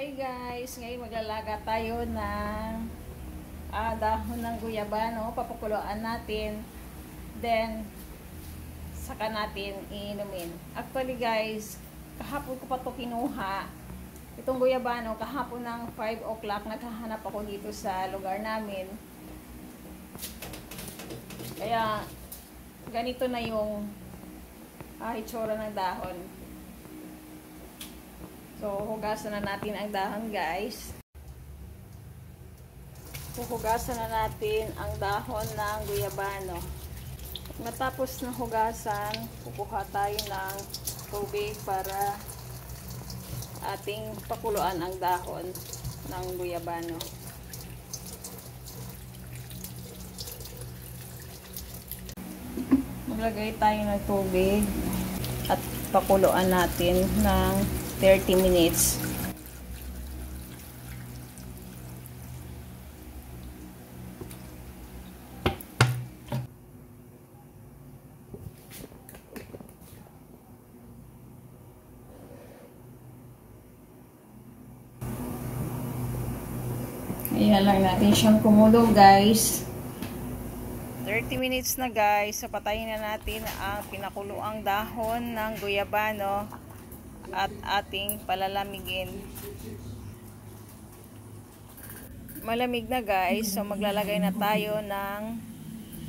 Hi guys! Ngayon maglalaga tayo ng dahon ng guyabano. Papakuluan natin. Then, saka natin iinumin. Actually guys, kahapon ko pa ito kinuha. Itong guyabano, kahapon ng 5 o'clock, naghahanap ako dito sa lugar namin. Kaya, ganito na yung itsura ng dahon. So, hugasan na natin ang dahon guys. Hugasan na natin ang dahon ng guyabano. Matapos na hugasan, kukuha tayo ng tubig para ating pakuluan ang dahon ng guyabano. Maglagay tayo ng tubig at pakuluan natin ng 30 minutes. Ayan lang natin siyang kumulo guys. 30 minutes na guys. So patayin na natin ang pinakuluang dahon ng guyabano at ating palalamigin. Malamig na guys, so maglalagay na tayo ng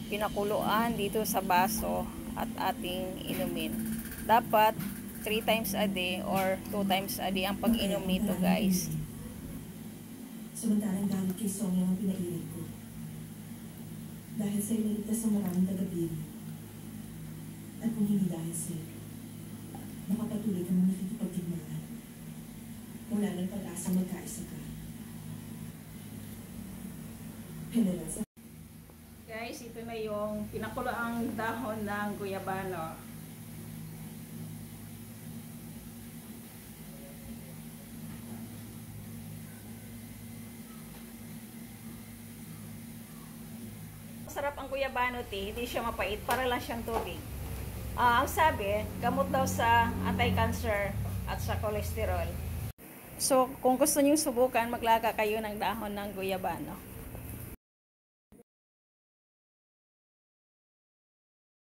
pinakuluan dito sa baso at ating inumin. Dapat 3 times a day or 2 times a day ang pag-inom nito guys. Samantalang dahil kay Sonia ang pinailig ko. Dahil sa'yo naligtas sa maraming tagabili. At kung hindi dahil sa'yo, makapatuloy ka mong nakikipagtigmaan. Wala nang pag-asa magkaisa ka. Guys, ito na yung pinakuluang dahon ng guyabano. Masarap ang guyabano tea, hindi siya mapait, para lang siyang tubig. Ang sabi, gamot daw sa anti-cancer at sa cholesterol. So, kung gusto niyo subukan, maglaga kayo ng dahon ng guyabano.